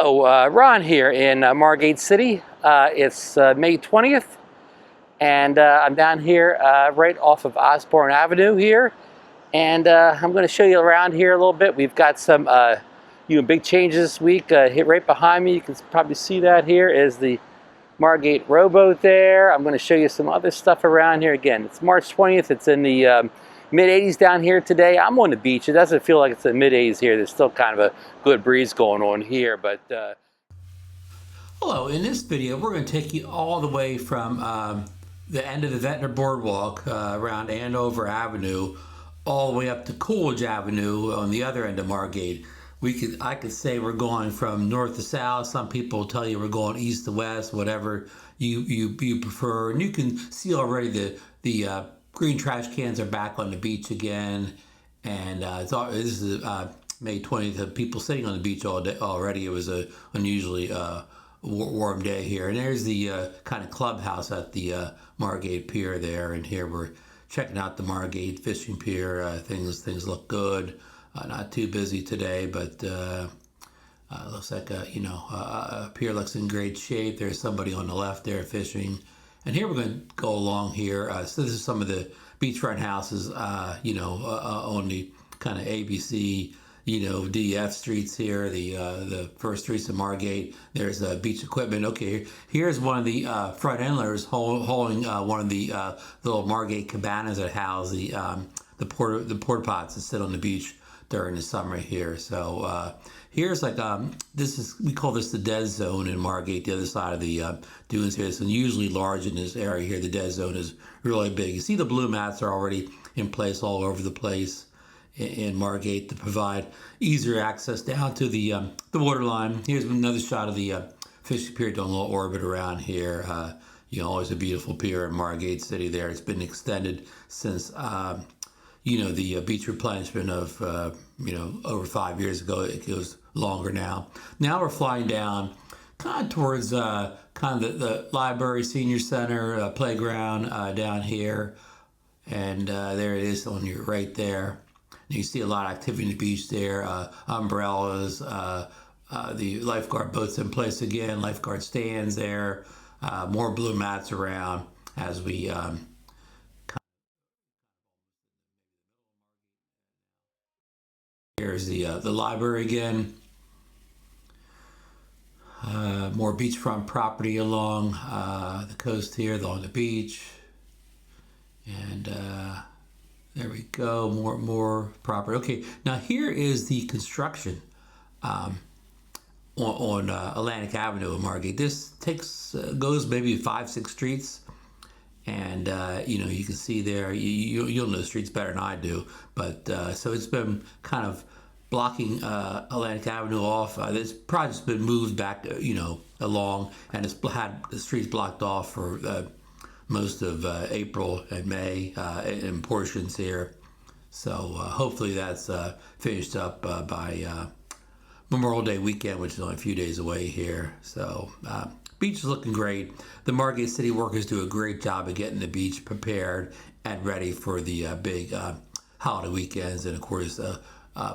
Hello, Ron here in Margate City. It's May 20th, and I'm down here right off of Osborne Avenue here, and I'm going to show you around here a little bit. We've got some big changes this week. Hit right behind me, you can probably see that here is the Margate rowboat there. I'm going to show you some other stuff around here. Again, it's March 20th. It's in the mid-80s down here today. I'm on the beach. It doesn't feel like it's the mid-80s here. There's still kind of a good breeze going on here, but Hello, in this video we're going to take you all the way from the end of the Ventnor Boardwalk around Andover Avenue all the way up to Coolidge Avenue on the other end of Margate. I could say we're going from north to south. Some people tell you we're going east to west, whatever you prefer. And you can see already the green trash cans are back on the beach again. And this is May 20th. People sitting on the beach all day already. It was a unusually warm day here. And there's the kind of clubhouse at the Margate Pier there. And here we're checking out the Margate fishing pier. Things look good. Not too busy today, but looks like pier looks in great shape. There's somebody on the left there fishing, and here we're going to go along here. So this is some of the beachfront houses, on the kind of ABC, DF streets here. The first streets of Margate. There's beach equipment. Okay, here's one of the front endlers holding one of the little Margate cabanas that house the porta pots that sit on the beach during the summer here. So here's like we call this the dead zone in Margate, the other side of the dunes here. It's unusually large in this area here. The dead zone is really big. You see the blue mats are already in place all over the place in Margate to provide easier access down to the waterline. Here's another shot of the fishing pier doing a little orbit around here. Always a beautiful pier in Margate City there. It's been extended since the beach replenishment of, over 5 years ago. It goes longer now. Now we're flying down kind of towards the library, senior center, playground down here. And there it is on your right there. And you see a lot of activity on the beach there, umbrellas, the lifeguard boats in place again, lifeguard stands there, more blue mats around as we Here's the library again. More beachfront property along the coast here, along the beach. And there we go, more property. Okay, now here is the construction on Atlantic Avenue in Margate. This goes maybe 5-6 streets. And, you can see there, you'll know the streets better than I do. But so it's been kind of blocking Atlantic Avenue off. This project's been moved back, along, and it's had the streets blocked off for most of April and May in portions here. So hopefully that's finished up by Memorial Day weekend, which is only a few days away here. So beach is looking great. The Margate City workers do a great job of getting the beach prepared and ready for the big holiday weekends. And of course,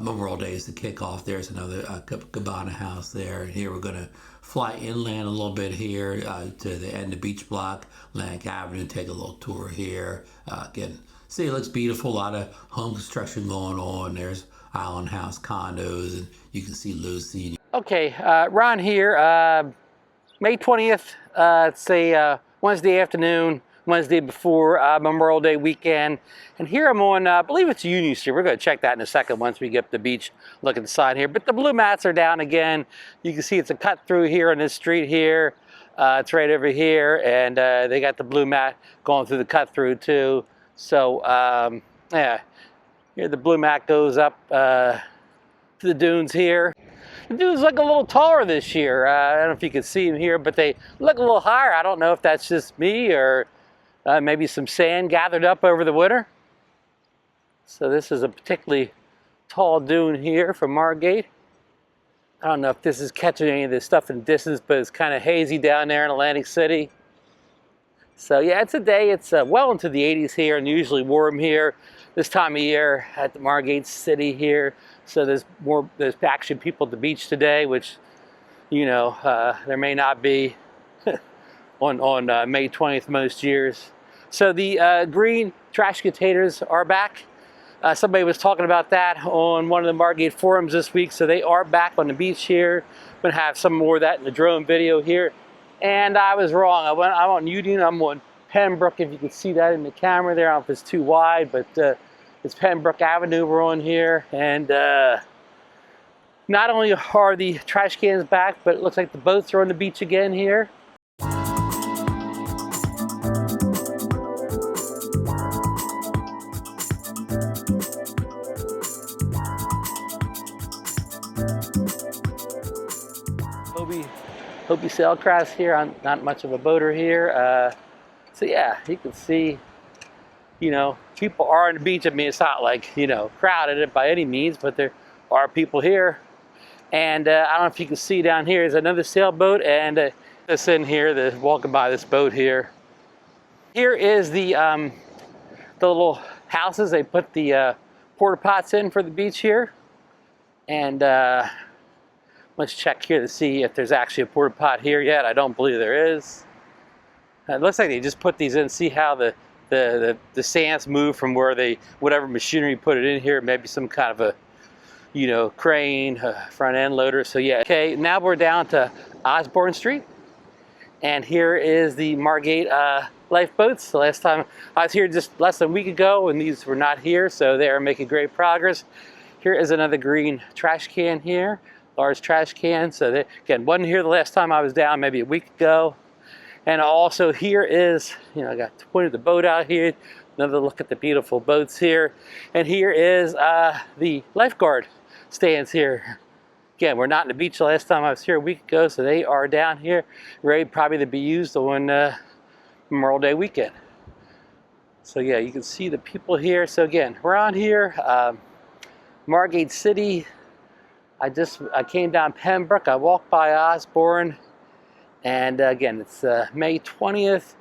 Memorial Day is the kickoff. There's another cabana house there. And here we're going to fly inland a little bit here to the end of Beach Block, Atlantic Avenue, take a little tour here. Again, see, it looks beautiful. A lot of home construction going on. There's Island House condos, and you can see Lucy. Okay, Ron here. May 20th, it's a Wednesday afternoon, Wednesday before Memorial Day weekend. And here I'm on, I believe it's Union Street. We're going to check that in a second once we get up the beach, look inside here. But the blue mats are down again. You can see it's a cut through here on this street here. It's right over here. And they got the blue mat going through the cut through too. So, yeah, here the blue mat goes up to the dunes here. The dunes look a little taller this year. I don't know if you can see them here, but they look a little higher. I don't know if that's just me or maybe some sand gathered up over the winter. So this is a particularly tall dune here from Margate. I don't know if this is catching any of this stuff in the distance, but it's kind of hazy down there in Atlantic City. So yeah, it's a day. It's well into the 80s here, and usually warm here this time of year at the Margate City here. So there's actually people at the beach today, which there may not be on May 20th most years. So the green trash containers are back. Somebody was talking about that on one of the Margate forums this week, so they are back on the beach here. I'm gonna have some more of that in the drone video here. And I was wrong. I'm on Union, I'm on Pembroke, if you can see that in the camera there. I don't know if it's too wide, but it's Pembroke Avenue we're on here. And not only are the trash cans back, but it looks like the boats are on the beach again here. Hobie Sailcraft here. I'm not much of a boater here. So yeah, you can see, people are on the beach. I mean, it's not like, crowded by any means, but there are people here. And I don't know if you can see down here is another sailboat, and this in here, walking by this boat here. Here is the little houses they put the porta pots in for the beach here. And let's check here to see if there's actually a porta pot here yet. I don't believe there is. It looks like they just put these in. See how the sands move from where whatever machinery put it in here. Maybe some kind of a crane, front end loader. So yeah. Okay, now we're down to Osborne Street, and here is the Margate lifeboats. The last time I was here just less than a week ago, and these were not here, so they are making great progress. Here is another green trash can here. Large trash can. So they, again, wasn't here the last time I was down, maybe a week ago. And also here is, I got pointed the boat out here. Another look at the beautiful boats here. And here is the lifeguard stands here. Again, we're not in the beach the last time I was here a week ago, so they are down here, ready probably to be used on Memorial Day weekend. So yeah, you can see the people here. So again, we're on here, Margate City. I came down Pembroke, I walked by Osborne, and again, it's May 20th.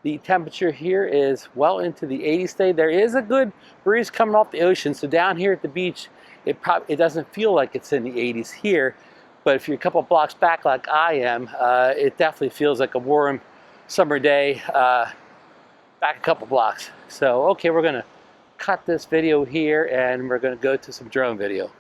The temperature here is well into the 80s today. There is a good breeze coming off the ocean, so down here at the beach, it doesn't feel like it's in the 80s here, but if you're a couple blocks back like I am, it definitely feels like a warm summer day back a couple blocks. So, okay, we're gonna cut this video here, and we're gonna go to some drone video.